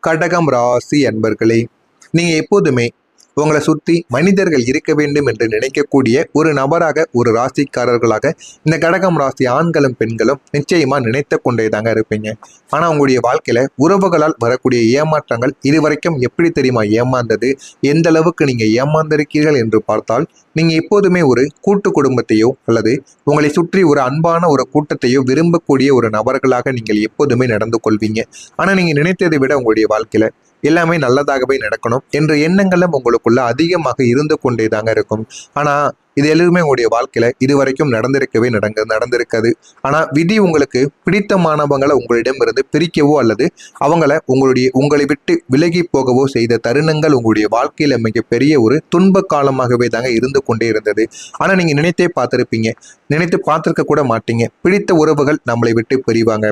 கடகம் ராசி அன்பர்களே, நீங்க எப்போதுமே உங்களை சுற்றி மனிதர்கள் இருக்க வேண்டும் என்று நினைக்கக்கூடிய ஒரு நபராக, ஒரு ராசிக்காரர்களாக இந்த கடகம் ராசி ஆண்களும் பெண்களும் நிச்சயமா நினைத்து கொண்டே தாங்க இருப்பீங்க. ஆனா உங்களுடைய வாழ்க்கையில உறவுகளால் வரக்கூடிய ஏமாற்றங்கள் இதுவரைக்கும் எப்படி தெரியுமா ஏமாந்தது, எந்த அளவுக்கு நீங்க ஏமாந்திருக்கீர்கள் என்று பார்த்தால், நீங்க எப்போதுமே ஒரு கூட்டு குடும்பத்தையோ அல்லது உங்களை சுற்றி ஒரு அன்பான ஒரு கூட்டத்தையோ விரும்பக்கூடிய ஒரு நபர்களாக நீங்கள் எப்போதுமே நடந்து கொள்வீங்க. ஆனா நீங்க நினைத்ததை விட உங்களுடைய வாழ்க்கையில எல்லாமே நல்லதாகவே நடக்கணும் என்ற எண்ணங்களும் உங்களுக்குள்ள அதிகமாக இருந்து கொண்டே தாங்க இருக்கும். ஆனா இது எல்லாமே உங்களுடைய வாழ்க்கையில இதுவரைக்கும் நடந்திருக்காது. ஆனா விதி உங்களுக்கு பிடித்தமானவங்களை உங்களிடம் இருந்து பிரிக்கவோ அல்லது உங்களை விட்டு விலகி போகவோ செய்த தருணங்கள் உங்களுடைய வாழ்க்கையில மிகப்பெரிய ஒரு துன்ப காலமாகவே தாங்க இருந்து கொண்டே இருந்தது. ஆனா நீங்க நினைத்தே பார்த்திருப்பீங்க, நினைத்து பார்த்திருக்க கூட மாட்டீங்க. பிடித்த உறவுகள் நம்மளை விட்டு பிரிவாங்க,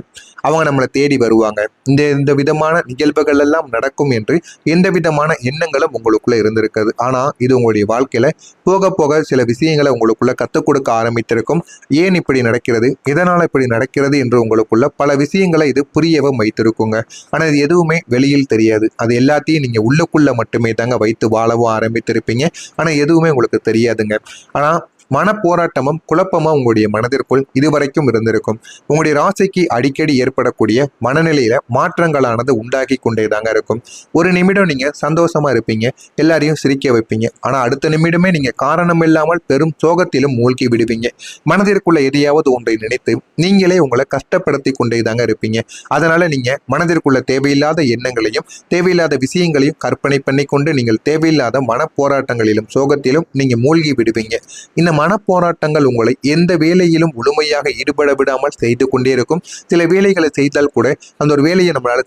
அவங்க நம்மளை தேடி வருவாங்க, இந்த விதமான நிகழ்வுகள் எல்லாம் நடக்கும் என்று எந்த விதமான எண்ணங்களும் உங்களுக்குள்ள இருந்திருக்காது. ஆனா இது உங்களுடைய வாழ்க்கையில போக போக சில விஷயங்களை உங்களுக்குள்ள கற்றுக் கொடுக்க ஆரம்பித்திருக்கும். ஏன் இப்படி நடக்கிறது, எதனால இப்படி நடக்கிறது என்று உங்களுக்குள்ள பல விஷயங்களை இது புரியவும் வைத்திருக்குங்க. ஆனா இது எதுவுமே வெளியில் தெரியாது. அது எல்லாத்தையும் நீங்க உள்ளுக்குள்ள மட்டுமே தாங்க வைத்து வாழவும் ஆரம்பித்திருப்பீங்க. ஆனா எதுவுமே உங்களுக்கு தெரியாதுங்க. ஆனா மனப்போராட்டமும் குழப்பமும் உங்களுடைய மனதிற்குள் இதுவரைக்கும் இருந்திருக்கும். உங்களுடைய ராசிக்கு அடிக்கடி ஏற்படக்கூடிய மனநிலையில மாற்றங்களானது உண்டாகி கொண்டே தாங்க இருக்கும். ஒரு நிமிடம் நீங்க சந்தோஷமா இருப்பீங்க, எல்லாரையும் சிரிக்க வைப்பீங்க. ஆனா அடுத்த நிமிடமே நீங்க காரணம் இல்லாமல் பெரும் சோகத்திலும் மூழ்கி விடுவீங்க. மனதிற்குள்ள எதையாவது ஒன்றை நினைத்து நீங்களே உங்களை கஷ்டப்படுத்தி கொண்டே தாங்க இருப்பீங்க. அதனால நீங்க மனதிற்குள்ள தேவையில்லாத எண்ணங்களையும் தேவையில்லாத விஷயங்களையும் கற்பனை பண்ணி கொண்டு நீங்கள் தேவையில்லாத மனப்போராட்டங்களிலும் சோகத்திலும் நீங்க மூழ்கி விடுவீங்க. இந்த மனப்போராட்டங்கள் உங்களை எந்த வேலையிலும் முழுமையாக ஈடுபட விடாமல் செய்து கொண்டே இருக்கும். சில வேலைகளை செய்தால் கூட அந்த ஒரு வேலையை நம்மளால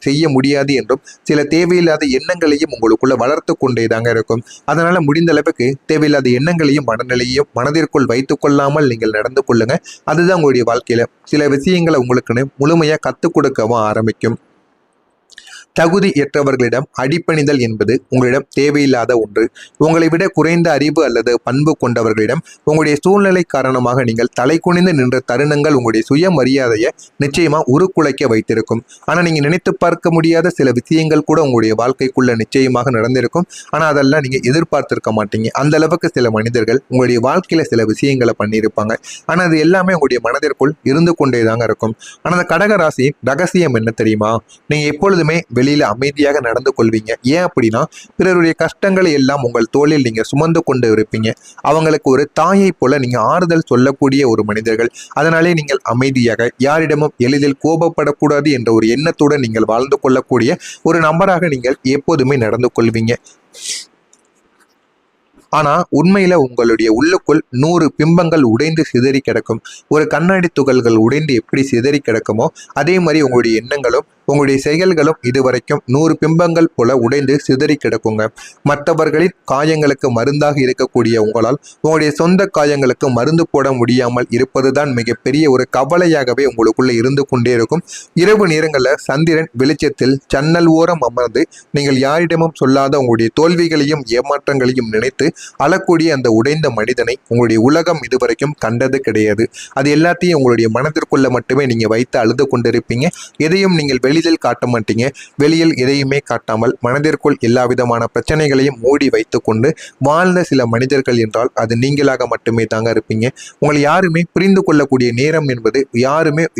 செய்ய முடியாது என்றும் சில தேவையில்லாத எண்ணங்களையும் உங்களுக்குள்ள வளர்த்து கொண்டே தாங்க இருக்கும். அதனால முடிந்த அளவுக்கு தேவையில்லாத எண்ணங்களையும் மனநிலையும் மனதிற்குள் வைத்துக் கொள்ளாமல் நீங்கள் நடந்து கொள்ளுங்க. அதுதான் உங்களுடைய வாழ்க்கையில சில விஷயங்களை உங்களுக்குன்னு முழுமையா கத்துக் கொடுக்கவும் ஆரம்பிக்கும். தகுதியற்றவர்களிடம் அடிப்பணிதல் என்பது உங்களிடம் தேவையில்லாத ஒன்று. உங்களை விட குறைந்த அறிவு அல்லது பண்பு கொண்டவர்களிடம் உங்களுடைய சூழ்நிலை காரணமாக நீங்கள் தலை குனிந்து நின்ற தருணங்கள் உங்களுடைய சுயமரியாதையை நிச்சயமா உருக்குலைக்க வைத்திருக்கும். ஆனா நீங்க நினைத்து பார்க்க முடியாத சில விஷயங்கள் கூட உங்களுடைய வாழ்க்கைக்குள்ள நிச்சயமாக நடந்திருக்கும். ஆனா அதெல்லாம் நீங்க எதிர்பார்த்திருக்க மாட்டீங்க. அந்த அளவுக்கு சில மனிதர்கள் உங்களுடைய வாழ்க்கையில சில விஷயங்களை பண்ணியிருப்பாங்க. ஆனா அது எல்லாமே உங்களுடைய மனதிற்குள் இருந்து கொண்டே தாங்க இருக்கும். ஆனா அந்த கடக ராசி ரகசியம் என்ன தெரியுமா? நீங்க எப்பொழுதுமே வெளியில அமைதியாக நடந்து கொள்வீங்க. ஏன் அப்படின்னா, பிறருடைய கஷ்டங்களை எல்லாம் உங்கள் தோளில் நீங்க சுமந்து கொண்டு இருப்பீங்க. அவங்களுக்கு ஒரு தாயை போல நீங்க ஆறுதல் சொல்லக்கூடிய ஒரு மனிதர்கள். அதனாலே நீங்கள் அமைதியாக, யாரிடமும் எளிதில் கோபப்படக்கூடாது என்ற ஒரு எண்ணத்துடன் நீங்கள் வாழ்ந்து கொள்ளக்கூடிய ஒரு நபராக நீங்கள் எப்போதுமே நடந்து கொள்வீங்க. ஆனா உண்மையில உங்களுடைய உள்ளுக்குள் 100 பிம்பங்கள் உடைந்து சிதறி கிடக்கும். ஒரு கண்ணாடி துகள்கள் உடைந்து எப்படி சிதறி கிடக்குமோ அதே மாதிரி உங்களுடைய எண்ணங்களும் உங்களுடைய செயல்களும் இதுவரைக்கும் 100 பிம்பங்கள் போல உடைந்து சிதறி கிடக்குங்க. மற்றவர்களின் காயங்களுக்கு மருந்தாக இருக்கக்கூடிய உங்களால் உங்களுடைய சொந்த காயங்களுக்கு மருந்து போட முடியாமல் இருப்பதுதான் மிகப்பெரிய ஒரு கவலையாகவே உங்களுக்குள்ள இருந்து கொண்டே இருக்கும். இரவு நேரங்களில் சந்திரன் வெளிச்சத்தில் ஜன்னல் ஓரம் அமர்ந்து நீங்கள் யாரிடமும் சொல்லாத உங்களுடைய தோல்விகளையும் ஏமாற்றங்களையும் நினைத்து அழக்கூடிய அந்த உடைந்த மனிதனை உங்களுடைய உலகம் இதுவரைக்கும் கண்டது கிடையாது. அது எல்லாத்தையும் உங்களுடைய மனதிற்குள்ள மட்டுமே நீங்க வைத்து அழுது கொண்டிருப்பீங்க. எதையும் நீங்கள் வெளியில் காட்ட மாட்டீங்க. வெளியில் எதையுமே காட்டாமல் மனதிற்குள் எல்லா விதமான பிரச்சனைகளையும் மூடி வைத்து கொண்டு வாழ்ந்த சில மனிதர்கள் என்றால் அது நீங்களாக மட்டுமே தாங்க இருப்பீங்க. உங்களை யாருமே புரிந்து கொள்ளக்கூடிய நேரம் என்பது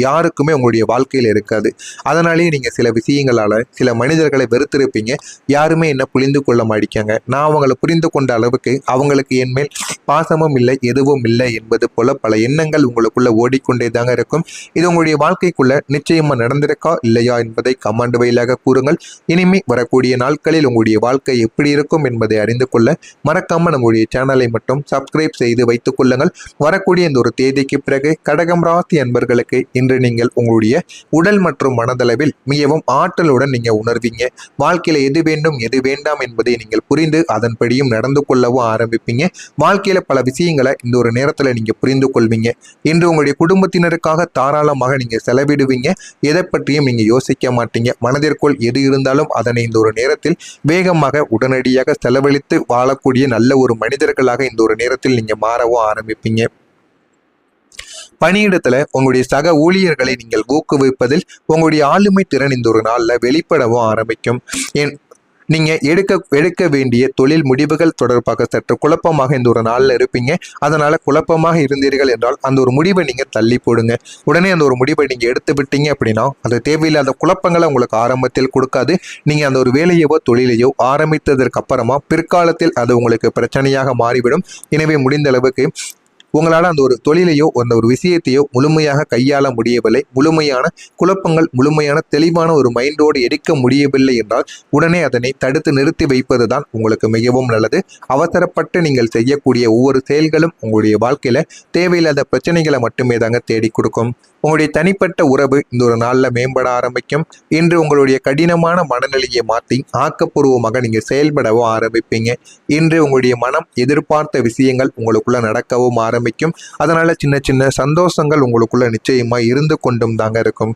யாருக்குமே உங்களுடைய வாழ்க்கையில் இருக்காது. அதனாலேயே நீங்க சில விஷயங்களால சில மனிதர்களை வெறுத்திருப்பீங்க. யாருமே என்ன புரிந்து கொள்ள மாட்டேங்க. நான் அவங்களை புரிந்து கொண்ட அளவுக்கு அவங்களுக்கு என் மேல் பாசமும் இல்லை, எதுவும் இல்லை என்பது போல பல எண்ணங்கள் உங்களுக்குள்ள ஓடிக்கொண்டே தாங்க இருக்கும். இது உங்களுடைய வாழ்க்கைக்குள்ள நிச்சயமா நடந்திருக்கா இல்லையா என்பதை கமெண்ட் வாயிலாக கூறுங்கள். இனிமே வரக்கூடிய நாட்களில் உங்களுடைய வாழ்க்கை எப்படி இருக்கும் என்பதை அறிந்து கொள்ள மறக்காம நம்முடைய சேனலை மட்டும் சப்ஸ்கிரைப் செய்து வைத்துக் கொள்ளுங்கள். வரக்கூடிய இந்த ஒரு தேதிக்கு பிறகு கடகம் ராசி அன்பர்களுக்கு இன்று நீங்கள் உங்களுடைய உடல் மற்றும் மனதளவில் மிகவும் ஆற்றலுடன் நீங்க உணர்வீங்க. வாழ்க்கையில எது வேண்டும் எது வேண்டாம் என்பதை நீங்கள் புரிந்து அதன்படியும் நடந்து கொள்ளவும் ஆரம்பிப்பீங்க. வாழ்க்கையில பல விஷயங்களை இந்த ஒரு நேரத்துல நீங்க புரிந்து கொள்வீங்க. இன்று உங்களுடைய குடும்பத்தினருக்காக தாராளமாக நீங்க செலவிடுவீங்க. எதை பற்றியும் நீங்க யோசிக்க மாட்டீங்க. மனதிற்குள் எது இருந்தாலும் அதனை இந்த ஒரு நேரத்தில் வேகமாக உடனடியாக செலவழித்து வாழக்கூடிய நல்ல ஒரு மனிதர்களாக இந்த ஒரு நேரத்தில் நீங்க மாறவும் ஆரம்பிப்பீங்க. பணியிடத்துல உங்களுடைய சக ஊழியர்களை நீங்கள் ஊக்குவிப்பதில் உங்களுடைய ஆளுமை திறன் இந்த ஒரு நாள்ல வெளிப்படவும் ஆரம்பிக்கும். நீங்க எடுக்க வேண்டிய தொழில் முடிவுகள் தொடர்பாக சற்று குழப்பமாக இந்த ஒரு நாள்ல இருப்பீங்க. அதனால குழப்பமாக இருந்தீர்கள் என்றால் அந்த ஒரு முடிவை நீங்க தள்ளி போடுங்க. உடனே அந்த ஒரு முடிவை நீங்க எடுத்து விட்டீங்க அப்படின்னா அது தேவையில்லாத குழப்பங்களை உங்களுக்கு ஆரம்பத்தில் கொடுக்காது. நீங்க அந்த ஒரு வேலையவோ தொழிலையோ ஆரம்பித்ததற்கு அப்புறமா பிற்காலத்தில் அது உங்களுக்கு பிரச்சனையாக மாறிவிடும். எனவே முடிந்த அளவுக்கு உங்களால் அந்த ஒரு தொழிலையோ அந்த ஒரு விஷயத்தையோ முழுமையாக கையாள முடியவில்லை, முழுமையான குழப்பங்கள், முழுமையான தெளிவான ஒரு மைண்டோடு எடுக்க முடியவில்லை என்றால் உடனே அதனை தடுத்து நிறுத்தி வைப்பது தான் உங்களுக்கு மிகவும் நல்லது. அவசரப்பட்டு நீங்கள் செய்யக்கூடிய ஒவ்வொரு செயல்களும் உங்களுடைய வாழ்க்கையில தேவையில்லாத பிரச்சனைகளை மட்டுமே தாங்க தேடி கொடுக்கும். உங்களுடைய தனிப்பட்ட உறவு இந்த ஒரு நாளில் மேம்பட ஆரம்பிக்கும். இன்று உங்களுடைய கடினமான மனநிலையை மாற்றி ஆக்கப்பூர்வமாக நீங்கள் செயல்படவும் ஆரம்பிப்பீங்க. இன்று உங்களுடைய மனம் எதிர்பார்த்த விஷயங்கள் உங்களுக்குள்ள நடக்கவும் ஆரம்பிக்கும். அதனால சின்ன சின்ன சந்தோஷங்கள் உங்களுக்குள்ள நிச்சயமா இருந்து கொண்டும் தாங்க இருக்கும்.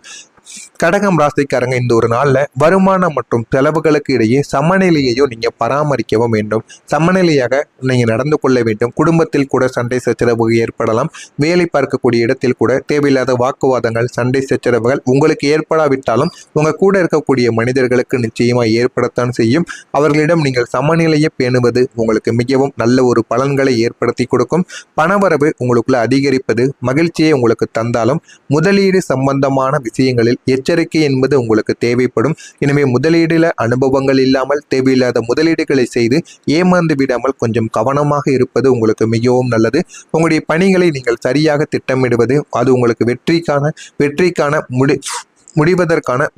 கடகம் ராசிக்காரங்க இந்த ஒரு நாள்ல வருமானம் மற்றும் செலவுகளுக்கு இடையே சமநிலையையும் நீங்க பராமரிக்கவும் வேண்டும். சமநிலையாக நீங்க நடந்து கொள்ள வேண்டும். குடும்பத்தில் கூட சண்டை சச்சரவு ஏற்படலாம். வேலை பார்க்கக்கூடிய இடத்தில் கூட தேவையில்லாத வாக்குவாதங்கள், சண்டை சச்சரவுகள் உங்களுக்கு ஏற்படாவிட்டாலும் உங்க கூட இருக்கக்கூடிய மனிதர்களுக்கு நிச்சயமா ஏற்படத்தான் செய்யும். அவர்களிடம் நீங்கள் சமநிலையை பேணுவது உங்களுக்கு மிகவும் நல்ல ஒரு பலன்களை ஏற்படுத்தி கொடுக்கும். பணவரவு உங்களுக்குள்ள அதிகரிப்பது மகிழ்ச்சியை உங்களுக்கு தந்தாலும் முதலீடு சம்பந்தமான விஷயங்களில் எச்சரிக்கை என்பது உங்களுக்கு தேவைப்படும். எனவே முதலீடுல அனுபவங்கள் இல்லாமல் தேவையில்லாத முதலீடுகளை செய்து ஏமாந்து விடாமல் கொஞ்சம் கவனமாக இருப்பது உங்களுக்கு மிகவும் நல்லது. உங்களுடைய பணிகளை நீங்கள் சரியாக திட்டமிடுவது அது உங்களுக்கு வெற்றிக்கான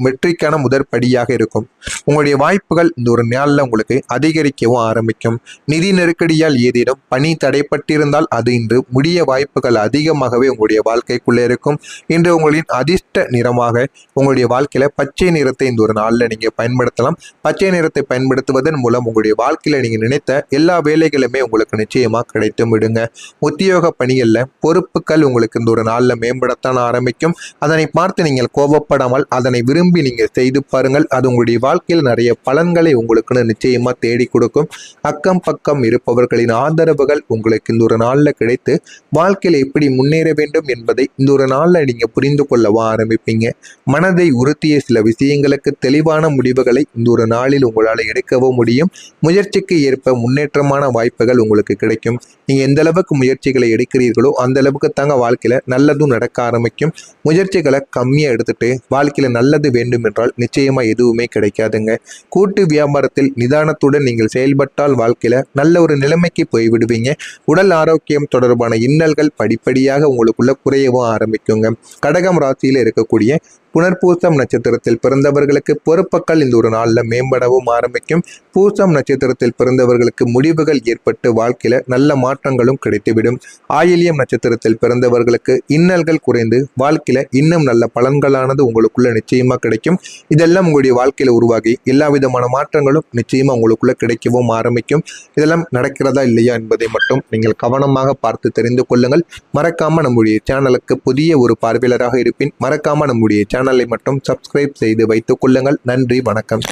வெற்றிக்கான முதற்படியாக இருக்கும். உங்களுடைய வாய்ப்புகள் இந்த ஒரு நாளில் உங்களுக்கு அதிகரிக்கவும் ஆரம்பிக்கும். நிதி நெருக்கடியால் ஏதேனும் பணி தடைப்பட்டிருந்தால் அது இன்று முடிய வாய்ப்புகள் அதிகமாகவே உங்களுடைய வாழ்க்கைக்குள்ளே இருக்கும். இன்று உங்களின் அதிர்ஷ்ட நிறமாக உங்களுடைய வாழ்க்கையில பச்சை நிறத்தை இந்த ஒரு நாளில் நீங்க பயன்படுத்தலாம். பச்சை நிறத்தை பயன்படுத்துவதன் மூலம் உங்களுடைய வாழ்க்கையில நீங்க நினைத்த எல்லா வேலைகளுமே உங்களுக்கு நிச்சயமா கிடைத்தும் விடுங்க. உத்தியோக பணிகள்ல பொறுப்புகள் உங்களுக்கு இந்த ஒரு நாளில் மேம்படத்தான் ஆரம்பிக்கும். அதனை பார்த்து நீங்கள் கோபப்பட அதனை விரும்பி நீங்க செய்து பாருங்கள். அது உங்களுடைய வாழ்க்கையில் நிறைய பலன்களை உங்களுக்கு நிச்சயமா தேடி கொடுக்கும். அக்கம் பக்கம் இருப்பவர்களின் ஆதரவுகள் உங்களுக்கு இந்த ஒரு நாள்ல கிடைத்து வாழ்க்கையில எப்படி முன்னேற வேண்டும் என்பதை இந்த ஒரு நாள்ல நீங்க புரிந்து கொள்ளவும் ஆரம்பிப்பீங்க. மனதை உறுத்திய சில விஷயங்களுக்கு தெளிவான முடிவுகளை இந்த ஒரு நாளில் உங்களால் எடுக்கவும் முடியும். முயற்சிக்கு ஏற்ப முன்னேற்றமான வாய்ப்புகள் உங்களுக்கு கிடைக்கும். நீங்க எந்த அளவுக்கு முயற்சிகளை எடுக்கிறீர்களோ அந்த அளவுக்கு தாங்க வாழ்க்கையில நல்லதும் நடக்க ஆரம்பிக்கும். முயற்சிகளை கம்மியா எடுத்துட்டு வாழ்க்கையில நல்லது வேண்டும் என்றால் நிச்சயமா எதுவுமே கிடைக்காதுங்க. கூட்டு வியாபாரத்தில் நிதானத்துடன் நீங்கள் செயல்பட்டால் வாழ்க்கையில நல்ல ஒரு நிலைமைக்கு போய்விடுவீங்க. உடல் ஆரோக்கியம் தொடர்பான இன்னல்கள் படிப்படியாக உங்களுக்குள்ள குறையவும் ஆரம்பிக்குங்க. கடகம் ராசியில இருக்கக்கூடிய புனர்பூசம் நட்சத்திரத்தில் பிறந்தவர்களுக்கு பொறுப்புகள் இந்த ஒரு நாளில் மேம்படவும் ஆரம்பிக்கும். பூசம் நட்சத்திரத்தில் பிறந்தவர்களுக்கு முடிவுகள் ஏற்பட்டு வாழ்க்கையில நல்ல மாற்றங்களும் கிடைத்துவிடும். ஆயில்யம் நட்சத்திரத்தில் பிறந்தவர்களுக்கு இன்னல்கள் குறைந்து வாழ்க்கையில இன்னும் நல்ல பலன்களானது உங்களுக்குள்ள நிச்சயமா கிடைக்கும். இதெல்லாம் உங்களுடைய வாழ்க்கையில உருவாகி எல்லா விதமான மாற்றங்களும் நிச்சயமா உங்களுக்குள்ள கிடைக்கவும் ஆரம்பிக்கும். இதெல்லாம் நடக்கிறதா இல்லையா என்பதை மட்டும் நீங்கள் கவனமாக பார்த்து தெரிந்து கொள்ளுங்கள். மறக்காம நம்முடைய சேனலுக்கு புதிய ஒரு பார்வையாளராக இருப்பின் மறக்காம நம்முடைய சேனலை மட்டும் சப்ஸ்கிரைப் செய்து வைத்துக் கொள்ளுங்கள். நன்றி, வணக்கம்.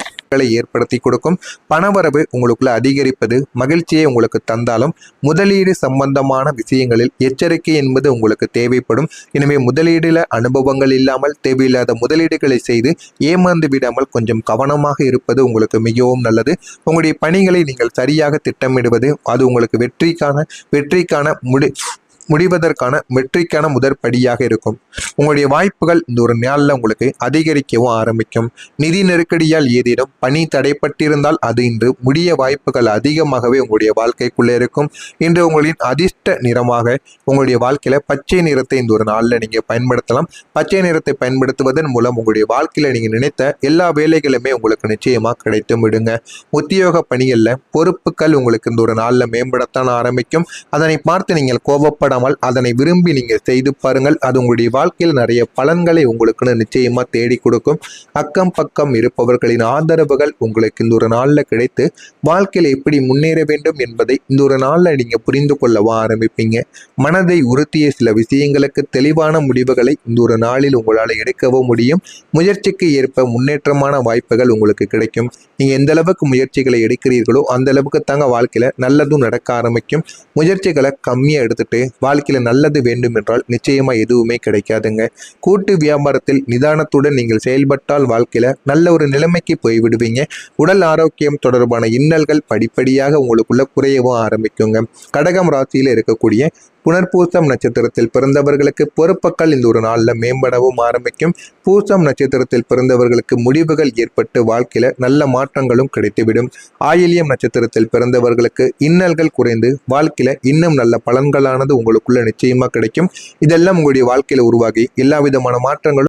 ஏற்படுத்தி கொடுக்கும். பணவரவு உங்களுக்குள்ள அதிகரிப்பது மகிழ்ச்சியை உங்களுக்கு தந்தாலும் முதலீடு சம்பந்தமான விஷயங்களில் எச்சரிக்கை என்பது உங்களுக்கு தேவைப்படும். எனவே முதலீடுல அனுபவங்கள் இல்லாமல் தேவையில்லாத முதலீடுகளை செய்து ஏமாந்து விடாமல் கொஞ்சம் கவனமாக இருப்பது உங்களுக்கு மிகவும் நல்லது. உங்களுடைய பணிகளை நீங்கள் சரியாக திட்டமிடுவது அது உங்களுக்கு வெற்றிக்கான முதற்படியாக இருக்கும். உங்களுடைய வாய்ப்புகள் இந்த ஒரு நாளில் உங்களுக்கு அதிகரிக்கவும் ஆரம்பிக்கும். நிதி நெருக்கடியால் ஏதேனும் பணி தடைப்பட்டிருந்தால் அது இன்று முடிய வாய்ப்புகள் அதிகமாகவே உங்களுடைய வாழ்க்கைக்குள்ளே இருக்கும். இன்று உங்களின் அதிர்ஷ்ட நிறமாக உங்களுடைய வாழ்க்கையில பச்சை நிறத்தை இந்த ஒரு நாளில் நீங்க பயன்படுத்தலாம். பச்சை நிறத்தை பயன்படுத்துவதன் மூலம் உங்களுடைய வாழ்க்கையில நீங்க நினைத்த எல்லா வேலைகளுமே உங்களுக்கு நிச்சயமா கிடைத்தும் விடுங்க. உத்தியோக பணிகள்ல பொறுப்புகள் உங்களுக்கு இந்த ஒரு நாளில் மேம்படத்தான் ஆரம்பிக்கும். அதனை பார்த்து நீங்கள் கோபப்படாமல் அதனை விரும்பி நீங்க செய்து பாருங்கள். அது உங்களுடைய வாழ்க்கையில் நிறைய பலன்களை உங்களுக்கு நிச்சயமா தேடி கொடுக்கும். அக்கம் பக்கம் இருப்பவர்களின் ஆதரவுகள் உங்களுக்கு இந்த ஒரு நாள்ல கிடைத்து வாழ்க்கையில எப்படி முன்னேற வேண்டும் என்பதை இந்த ஒரு நாள்ல நீங்க புரிந்து கொள்ளவும் ஆரம்பிப்பீங்க. மனதை உறுத்திய சில விஷயங்களுக்கு தெளிவான முடிவுகளை இந்த ஒரு நாளில் உங்களால் எடுக்கவும் முடியும். முயற்சிக்கு ஏற்ப முன்னேற்றமான வாய்ப்புகள் உங்களுக்கு கிடைக்கும். நீங்க எந்த அளவுக்கு முயற்சிகளை எடுக்கிறீர்களோ அந்த அளவுக்கு தாங்க வாழ்க்கையில நல்லதும் நடக்க ஆரம்பிக்கும். முயற்சிகளை கம்மியா எடுத்துட்டு வாழ்க்கையில நல்லது வேண்டும் என்றால் நிச்சயமா எதுவுமே கிடைக்காதுங்க. கூட்டு வியாபாரத்தில் நிதானத்துடன் நீங்கள் செயல்பட்டால் வாழ்க்கையில நல்ல ஒரு நிலைமைக்கு போய்விடுவீங்க. உடல் ஆரோக்கியம் தொடர்பான இன்னல்கள் படிப்படியாக உங்களுக்குள்ள குறையவும் ஆரம்பிக்குங்க. கடகம் ராசியில இருக்கக்கூடிய புனர்பூசம் நட்சத்திரத்தில் பிறந்தவர்களுக்கு பொறுப்புகள் இந்த ஒரு நாள்ல மேம்படவும் ஆரம்பிக்கும். பூசம் நட்சத்திரத்தில் பிறந்தவர்களுக்கு முடிவுகள் ஏற்பட்டு வாழ்க்கையில நல்ல மாற்றங்களும் கிடைத்துவிடும். ஆயில்யம் நட்சத்திரத்தில் பிறந்தவர்களுக்கு இன்னல்கள் குறைந்து வாழ்க்கையில இன்னும் நல்ல பலன்களானது உங்களுக்குள்ள நிச்சயமா கிடைக்கும். இதெல்லாம் உங்களுடைய வாழ்க்கையில உருவாகி எல்லா விதமான மாற்றங்களும்